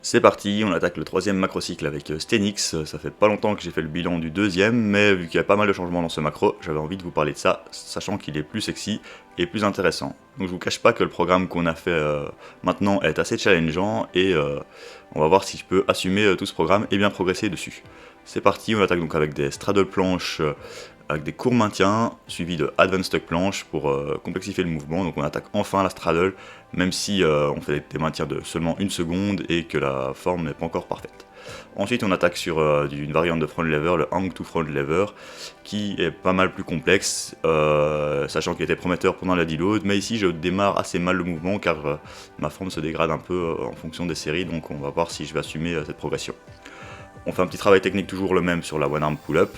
C'est parti, on attaque le troisième macrocycle avec Stenix. Ça fait pas longtemps que j'ai fait le bilan du deuxième, mais vu qu'il y a pas mal de changements dans ce macro, j'avais envie de vous parler de ça, sachant qu'il est plus sexy et plus intéressant. Donc je vous cache pas que le programme qu'on a fait maintenant est assez challengeant et on va voir si je peux assumer tout ce programme et bien progresser dessus. C'est parti, on attaque donc avec des straddle planches avec des courts maintiens, suivis de advanced tuck planches pour complexifier le mouvement. Donc on attaque enfin la straddle, même si on fait des maintiens de seulement 1 seconde et que la forme n'est pas encore parfaite. Ensuite on attaque sur une variante de front lever, le hang to front lever, qui est pas mal plus complexe, sachant qu'il était prometteur pendant la deload, mais ici je démarre assez mal le mouvement car ma forme se dégrade un peu en fonction des séries, donc on va voir si je vais assumer cette progression. On fait un petit travail technique toujours le même sur la one arm pull-up.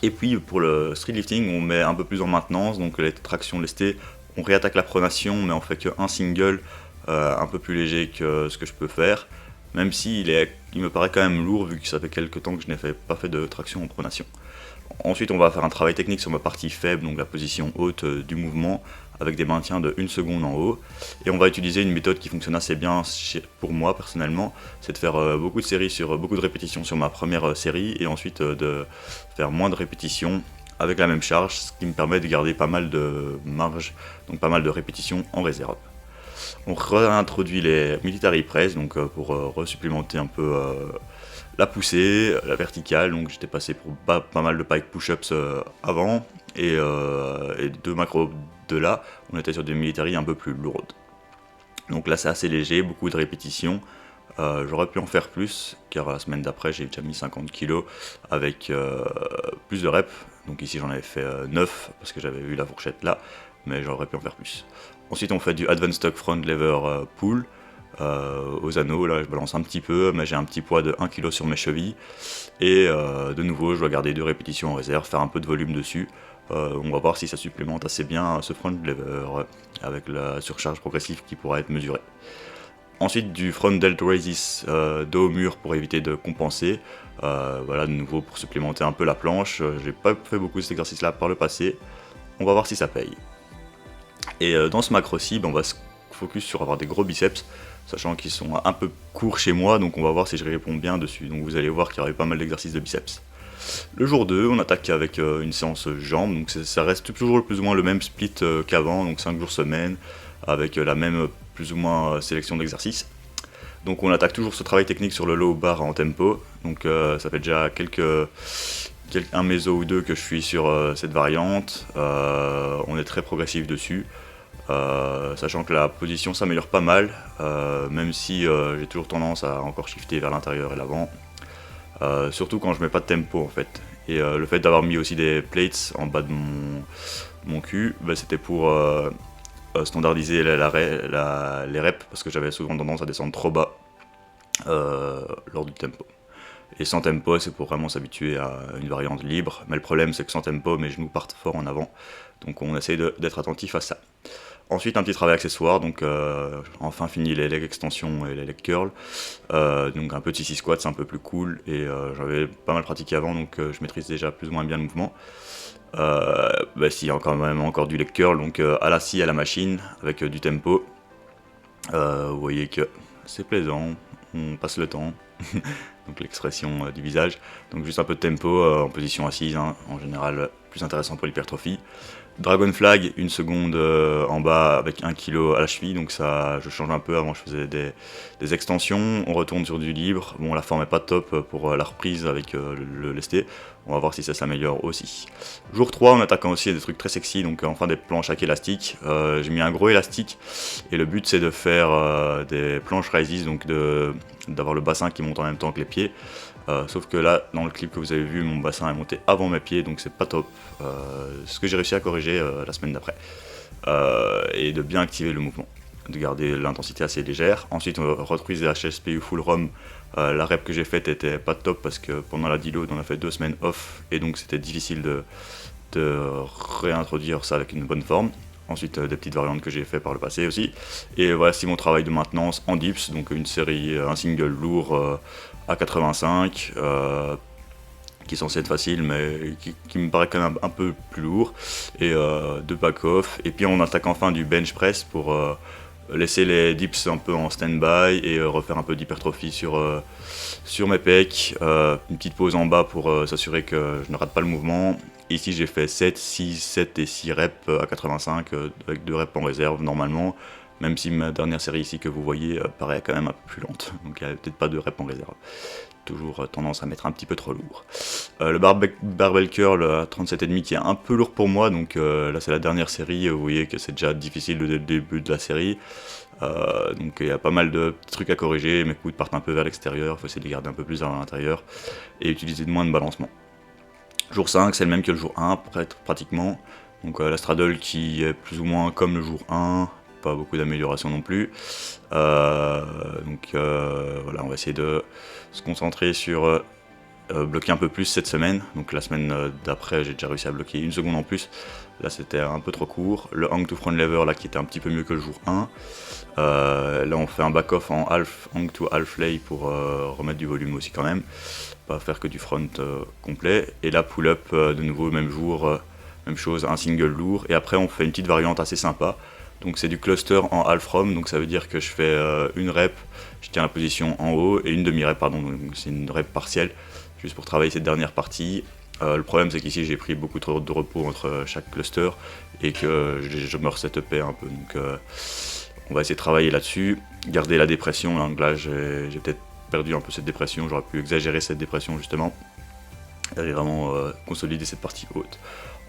Et puis pour le street lifting, on met un peu plus en maintenance, donc les tractions lestées, on réattaque la pronation, mais on fait qu'un single un peu plus léger que ce que je peux faire, même s'il il me paraît quand même lourd vu que ça fait quelques temps que je n'ai pas fait de traction en pronation. Ensuite on va faire un travail technique sur ma partie faible, donc la position haute du mouvement, avec des maintiens de 1 seconde en haut. Et on va utiliser une méthode qui fonctionne assez bien pour moi personnellement, c'est de faire beaucoup de séries sur beaucoup de répétitions sur ma première série, et ensuite de faire moins de répétitions avec la même charge, ce qui me permet de garder pas mal de marge, donc pas mal de répétitions en réserve. On réintroduit les military press, donc pour resupplémenter un peu la poussée, la verticale, donc j'étais passé pour pas mal de pike push-ups avant, et deux macros de là, on était sur des military un peu plus lourdes. Donc là c'est assez léger, beaucoup de répétitions, j'aurais pu en faire plus, car la semaine d'après j'ai déjà mis 50 kg avec plus de reps, donc ici j'en avais fait 9 parce que j'avais vu la fourchette là, mais j'aurais pu en faire plus. Ensuite on fait du advanced tuck front lever pull, aux anneaux, là je balance un petit peu, mais j'ai un petit poids de 1 kg sur mes chevilles, et de nouveau je dois garder 2 répétitions en réserve, faire un peu de volume dessus. On va voir si ça supplémente assez bien ce front lever, avec la surcharge progressive qui pourra être mesurée. Ensuite du front delt raises dos au mur pour éviter de compenser, voilà de nouveau pour supplémenter un peu la planche. J'ai pas fait beaucoup cet exercice là par le passé, on va voir si ça paye. Et dans ce macro-ci, on va se focus sur avoir des gros biceps, sachant qu'ils sont un peu courts chez moi, donc on va voir si je réponds bien dessus. Donc vous allez voir qu'il y aura pas mal d'exercices de biceps. Le jour 2, on attaque avec une séance jambes, donc ça reste toujours plus ou moins le même split qu'avant, donc 5 jours semaine, avec la même plus ou moins sélection d'exercices. Donc on attaque toujours ce travail technique sur le low bar en tempo, donc ça fait déjà un méso ou deux que je suis sur cette variante, on est très progressif dessus. Sachant que la position s'améliore pas mal, même si j'ai toujours tendance à encore shifter vers l'intérieur et l'avant, surtout quand je mets pas de tempo en fait. Et le fait d'avoir mis aussi des plates en bas de mon cul, c'était pour standardiser les reps, parce que j'avais souvent tendance à descendre trop bas lors du tempo. Et sans tempo, c'est pour vraiment s'habituer à une variante libre, mais le problème c'est que sans tempo, mes genoux partent fort en avant, donc on essaye d'être attentif à ça. Ensuite un petit travail accessoire, donc enfin fini les leg extensions et les leg curls, donc un peu de sissy squat, c'est un peu plus cool, et j'avais pas mal pratiqué avant, donc je maîtrise déjà plus ou moins bien le mouvement. S'il y a quand même encore du leg curl, donc à la scie, à la machine, avec du tempo, vous voyez que c'est plaisant, on passe le temps, donc l'expression du visage, donc juste un peu de tempo en position assise, hein, en général plus intéressant pour l'hypertrophie. Dragon flag, 1 seconde en bas avec 1 kg à la cheville, donc ça je change un peu, avant je faisais des extensions, on retourne sur du libre, bon la forme est pas top pour la reprise avec le lesté, on va voir si ça s'améliore aussi. Jour 3, en attaquant aussi des trucs très sexy, donc enfin des planches avec élastique, j'ai mis un gros élastique, et le but c'est de faire des planches raises, donc d'avoir le bassin qui monte en même temps que les pieds. Sauf que là, dans le clip que vous avez vu, mon bassin est monté avant mes pieds, donc c'est pas top. Ce que j'ai réussi à corriger la semaine d'après. Et de bien activer le mouvement, de garder l'intensité assez légère. Ensuite, on reprise des HSPU full ROM. La rep que j'ai faite était pas top parce que pendant la deload, on a fait 2 semaines off, et donc c'était difficile de réintroduire ça avec une bonne forme. Ensuite des petites variantes que j'ai fait par le passé aussi. Et voici mon travail de maintenance en dips, donc une série, un single lourd à 85, qui est censé être facile, mais qui me paraît quand même un peu plus lourd, et 2 back-off. Et puis on attaque enfin du bench press pour laisser les dips un peu en stand-by et refaire un peu d'hypertrophie sur mes pecs. Une petite pause en bas pour s'assurer que je ne rate pas le mouvement. Ici j'ai fait 7, 6, 7 et 6 reps à 85 avec 2 reps en réserve normalement. Même si ma dernière série ici que vous voyez paraît quand même un peu plus lente. Donc il n'y a peut-être pas de reps en réserve. Toujours tendance à mettre un petit peu trop lourd. Le barbell curl à 37,5 qui est un peu lourd pour moi, donc là c'est la dernière série, vous voyez que c'est déjà difficile dès le début de la série. Donc il y a pas mal de trucs à corriger, mes coudes partent un peu vers l'extérieur, il faut essayer de les garder un peu plus vers l'intérieur et utiliser moins de balancement. Jour 5 c'est le même que le jour 1 pratiquement, donc la straddle qui est plus ou moins comme le jour 1, pas beaucoup d'amélioration non plus. Donc voilà, on va essayer de se concentrer sur bloquer un peu plus cette semaine. Donc la semaine d'après j'ai déjà réussi à bloquer 1 seconde en plus, là c'était un peu trop court. Le hang to front lever là qui était un petit peu mieux que le jour 1. Là on fait un back off en hang to half lay pour remettre du volume aussi quand même, pas faire que du front complet. Et là pull up de nouveau même jour, même chose, un single lourd. Et après on fait une petite variante assez sympa. Donc c'est du cluster en half from, donc ça veut dire que je fais une rep, je tiens la position en haut, et une demi-rep, pardon, donc c'est une rep partielle, juste pour travailler cette dernière partie. Le problème c'est qu'ici j'ai pris beaucoup trop de repos entre chaque cluster, et que je me resetupais un peu, donc on va essayer de travailler là-dessus, garder la dépression, donc là j'ai peut-être perdu un peu cette dépression, j'aurais pu exagérer cette dépression justement, et vraiment consolider cette partie haute.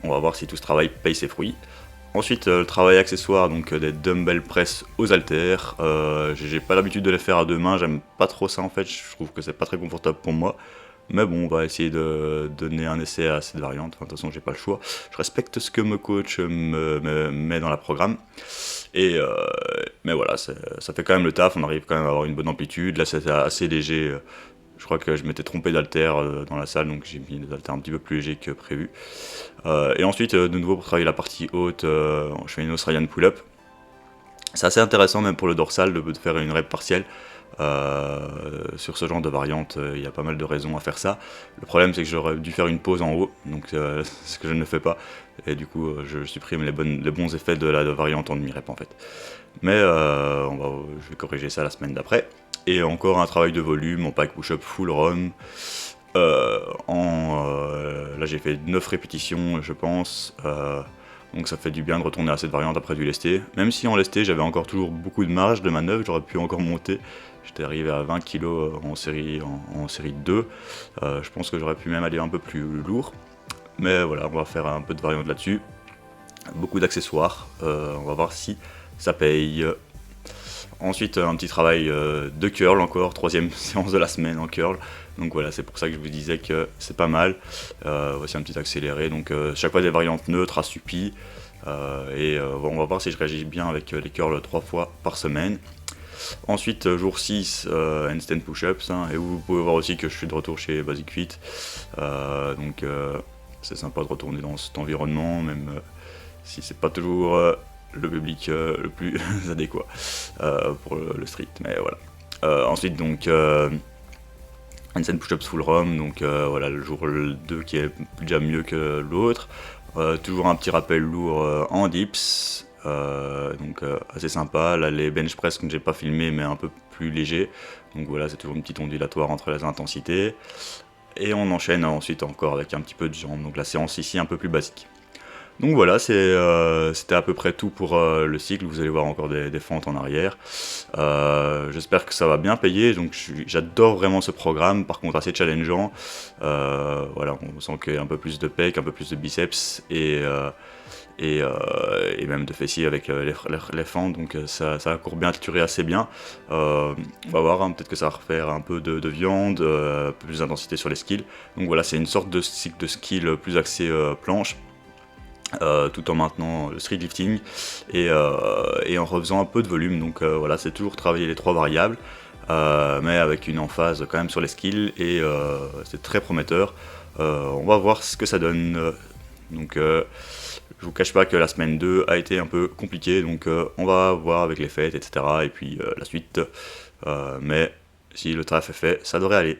On va voir si tout ce travail paye ses fruits. Ensuite, le travail accessoire, donc des dumbbell press aux haltères. J'ai pas l'habitude de les faire à 2 mains, j'aime pas trop ça en fait, je trouve que c'est pas très confortable pour moi. Mais bon, on va essayer de donner un essai à cette variante. Enfin, de toute façon, j'ai pas le choix. Je respecte ce que mon coach me met dans la programme. Mais voilà, ça fait quand même le taf, on arrive quand même à avoir une bonne amplitude. Là, c'était assez léger. Je crois que je m'étais trompé d'haltère dans la salle, donc j'ai mis des haltères un petit peu plus légers que prévu. Et ensuite, de nouveau, pour travailler la partie haute, je fais une Australian pull-up. C'est assez intéressant, même pour le dorsal, de faire une rep partielle. Sur ce genre de variante, il y a pas mal de raisons à faire ça. Le problème, c'est que j'aurais dû faire une pause en haut, donc ce que je ne fais pas. Et du coup, je supprime les bons effets de la variante en demi-rep en fait. Mais je vais corriger ça la semaine d'après. Et encore un travail de volume en pike push-up full ROM. Là j'ai fait 9 répétitions je pense, donc ça fait du bien de retourner à cette variante après du lesté. Même si en lesté j'avais encore toujours beaucoup de marge de manœuvre, j'aurais pu encore monter. J'étais arrivé à 20 kg en série 2, je pense que j'aurais pu même aller un peu plus lourd. Mais voilà, on va faire un peu de variante là-dessus. Beaucoup d'accessoires, on va voir si ça paye. Ensuite, un petit travail de curl encore, 3e séance de la semaine en curl. Donc voilà, c'est pour ça que je vous disais que c'est pas mal. Voici un petit accéléré, donc chaque fois des variantes neutres, assoupties. On va voir si je réagis bien avec les curls 3 fois par semaine. Ensuite, jour 6, handstand push-ups. Et vous pouvez voir aussi que je suis de retour chez Basic Fit. Donc c'est sympa de retourner dans cet environnement, même si c'est pas toujours le public le plus adéquat pour le street, mais voilà. Ensuite donc handstand push-ups full ROM, donc voilà le jour 2 qui est déjà mieux que l'autre. Toujours un petit rappel lourd en dips, donc assez sympa. Là les bench press que j'ai pas filmé mais un peu plus léger, donc voilà c'est toujours une petite ondulatoire entre les intensités. Et on enchaîne ensuite encore avec un petit peu de jambes, donc la séance ici un peu plus basique. Donc voilà, c'était à peu près tout pour le cycle, vous allez voir encore des fentes en arrière. J'espère que ça va bien payer, donc j'adore vraiment ce programme, par contre assez challengeant. Voilà, on sent qu'il y a un peu plus de pec, un peu plus de biceps et même de fessiers avec les fentes, donc ça a court bien trituré assez bien. On va voir, hein, peut-être que ça va refaire un peu de viande, un peu plus d'intensité sur les skills. Donc voilà, c'est une sorte de cycle de skill plus axé planche. Tout en maintenant le street lifting et en refaisant un peu de volume, donc voilà, c'est toujours travailler les 3 variables mais avec une emphase quand même sur les skills et c'est très prometteur. On va voir ce que ça donne. Donc je vous cache pas que la semaine 2 a été un peu compliquée, donc on va voir avec les fêtes etc et puis la suite, mais si le taf est fait ça devrait aller.